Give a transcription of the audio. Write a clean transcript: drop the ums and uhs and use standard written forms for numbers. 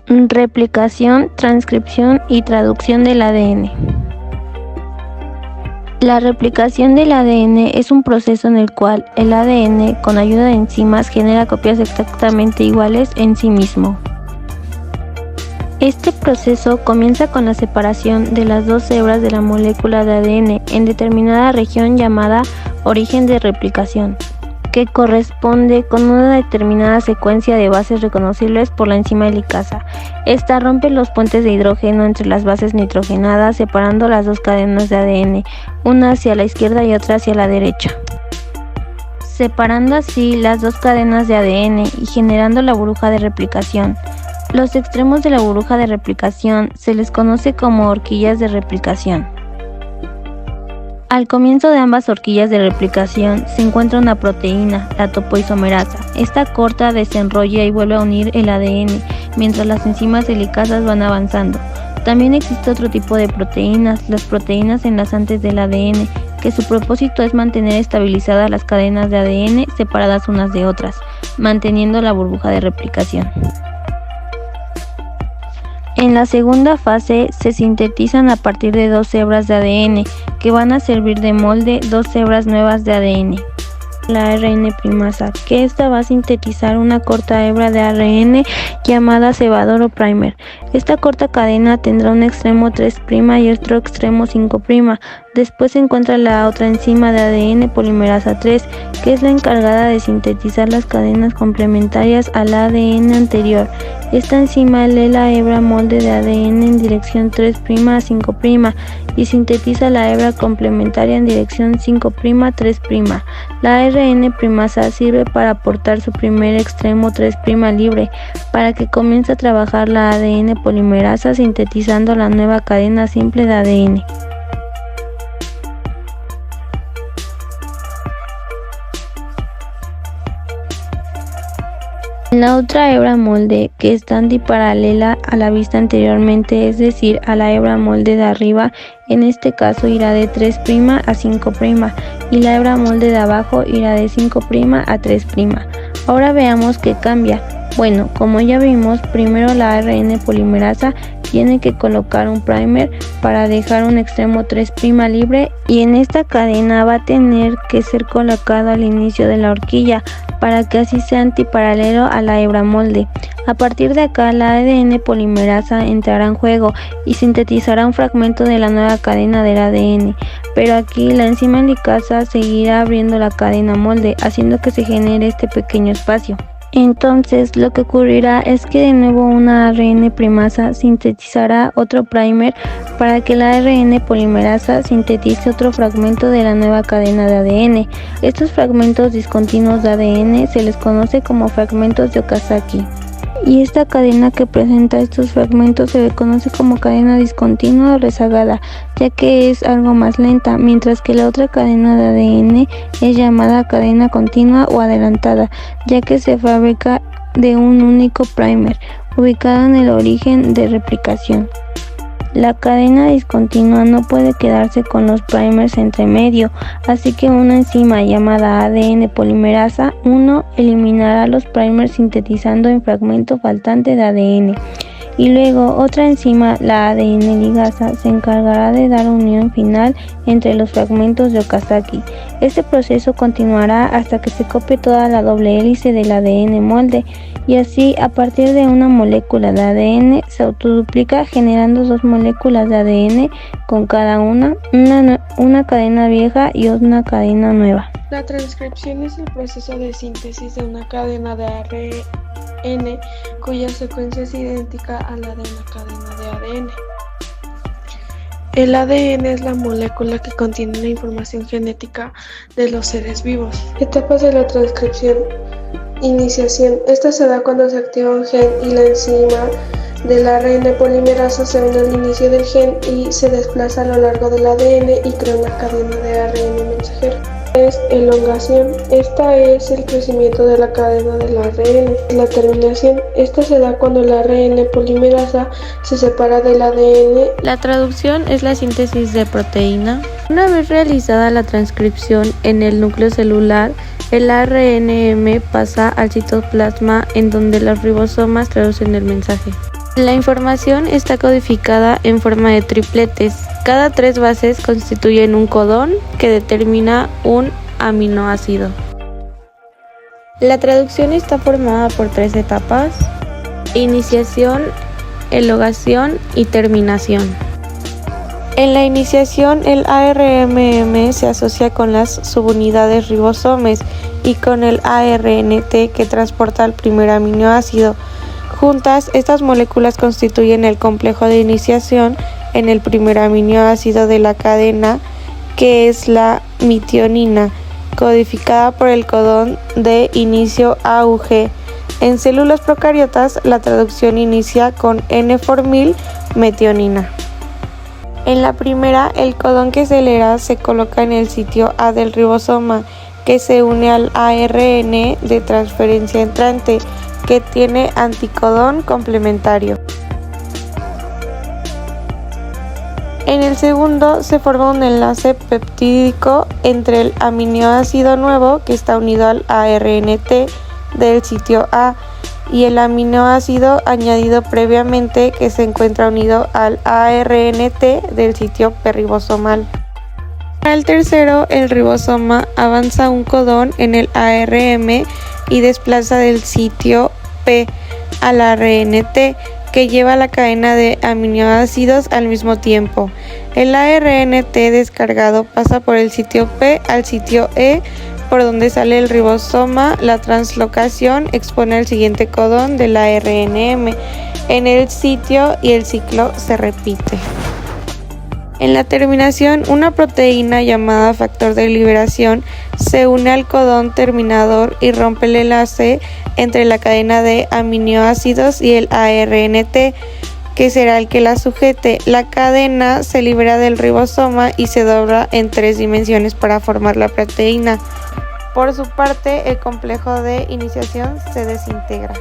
Replicación, transcripción y traducción del ADN. La replicación del ADN es un proceso en el cual el ADN, con ayuda de enzimas, genera copias exactamente iguales en sí mismo. Este proceso comienza con la separación de las dos hebras de la molécula de ADN en determinada región llamada origen de replicación, que corresponde con una determinada secuencia de bases reconocibles por la enzima helicasa. Esta rompe los puentes de hidrógeno entre las bases nitrogenadas, separando las dos cadenas de ADN, una hacia la izquierda y otra hacia la derecha, separando así las dos cadenas de ADN y generando la burbuja de replicación. Los extremos de la burbuja de replicación se les conoce como horquillas de replicación. Al comienzo de ambas horquillas de replicación se encuentra una proteína, la topoisomerasa. Esta corta, desenrolla y vuelve a unir el ADN, mientras las enzimas helicasas van avanzando. También existe otro tipo de proteínas, las proteínas enlazantes del ADN, que su propósito es mantener estabilizadas las cadenas de ADN separadas unas de otras, manteniendo la burbuja de replicación. En la segunda fase se sintetizan a partir de dos hebras de ADN, que van a servir de molde dos hebras nuevas de ADN. La ARN primasa, que esta va a sintetizar una corta hebra de ARN llamada cebador o primer. Esta corta cadena tendrá un extremo 3' y otro extremo 5'. Después se encuentra la otra enzima de ADN polimerasa 3, que es la encargada de sintetizar las cadenas complementarias al ADN anterior. Esta enzima lee la hebra molde de ADN en dirección 3' a 5' y sintetiza la hebra complementaria en dirección 5' 3'. La ARN primasa sirve para aportar su primer extremo 3' libre, para que comience a trabajar la ADN polimerasa sintetizando la nueva cadena simple de ADN. La otra hebra molde, que está antiparalela a la vista anteriormente, es decir, a la hebra molde de arriba, en este caso irá de 3' a 5', y la hebra molde de abajo irá de 5' a 3'. Ahora veamos qué cambia. Bueno, como ya vimos, primero la ARN polimerasa tiene que colocar un primer para dejar un extremo 3' libre, y en esta cadena va a tener que ser colocado al inicio de la horquilla para que así sea antiparalelo a la hebra molde. A partir de acá, la ADN polimerasa entrará en juego y sintetizará un fragmento de la nueva cadena del ADN, pero aquí la enzima helicasa seguirá abriendo la cadena molde, haciendo que se genere este pequeño espacio. Entonces lo que ocurrirá es que de nuevo una ARN primasa sintetizará otro primer para que la ARN polimerasa sintetice otro fragmento de la nueva cadena de ADN. Estos fragmentos discontinuos de ADN se les conoce como fragmentos de Okazaki. Y esta cadena que presenta estos fragmentos se le conoce como cadena discontinua o rezagada, ya que es algo más lenta, mientras que la otra cadena de ADN es llamada cadena continua o adelantada, ya que se fabrica de un único primer, ubicado en el origen de replicación. La cadena discontinua no puede quedarse con los primers entre medio, así que una enzima llamada ADN polimerasa 1 eliminará los primers sintetizando el fragmento faltante de ADN. Y luego otra enzima, la ADN ligasa, se encargará de dar unión final entre los fragmentos de Okazaki. Este proceso continuará hasta que se copie toda la doble hélice del ADN molde, y así a partir de una molécula de ADN se autoduplica generando dos moléculas de ADN con cada una cadena vieja y una cadena nueva. La transcripción es el proceso de síntesis de una cadena de ARN cuya secuencia es idéntica a la de una cadena de ADN. El ADN es la molécula que contiene la información genética de los seres vivos. Etapas de la transcripción. Iniciación. Esta se da cuando se activa un gen y la enzima de la ARN polimerasa se une al inicio del gen y se desplaza a lo largo del ADN y crea una cadena de ARN mensajero. Es elongación. Esta es el crecimiento de la cadena del ARN. La terminación. Esta se da cuando la ARN polimerasa se separa del ADN. La traducción es la síntesis de proteína. Una vez realizada la transcripción en el núcleo celular, el ARNM pasa al citoplasma, en donde los ribosomas traducen el mensaje. La información está codificada en forma de tripletes. Cada 3 bases constituyen un codón que determina un aminoácido. La traducción está formada por 3 etapas: iniciación, elogación y terminación. En la iniciación, el ARMM se asocia con las subunidades ribosomes y con el ARNT que transporta el primer aminoácido. Juntas, estas moléculas constituyen el complejo de iniciación en el primer aminoácido de la cadena, que es la metionina, codificada por el codón de inicio AUG. En células procariotas, la traducción inicia con N-formil-metionina. En la primera, el codón que se leerá se coloca en el sitio A del ribosoma, que se une al ARN de transferencia entrante, que tiene anticodón complementario. En el segundo, se forma un enlace peptídico entre el aminoácido nuevo, que está unido al ARNT del sitio A, y el aminoácido añadido previamente, que se encuentra unido al ARNT del sitio perribosomal. Para el tercero, el ribosoma avanza un codón en el ARM y desplaza del sitio P al ARNT, que lleva la cadena de aminoácidos al mismo tiempo. El ARNT descargado pasa por el sitio P al sitio E, por donde sale el ribosoma. La translocación expone el siguiente codón del ARNM en el sitio y el ciclo se repite. En la terminación, una proteína llamada factor de liberación se une al codón terminador y rompe el enlace entre la cadena de aminoácidos y el ARNT, que será el que la sujete. La cadena se libera del ribosoma y se dobla en 3 dimensiones para formar la proteína. Por su parte, el complejo de iniciación se desintegra.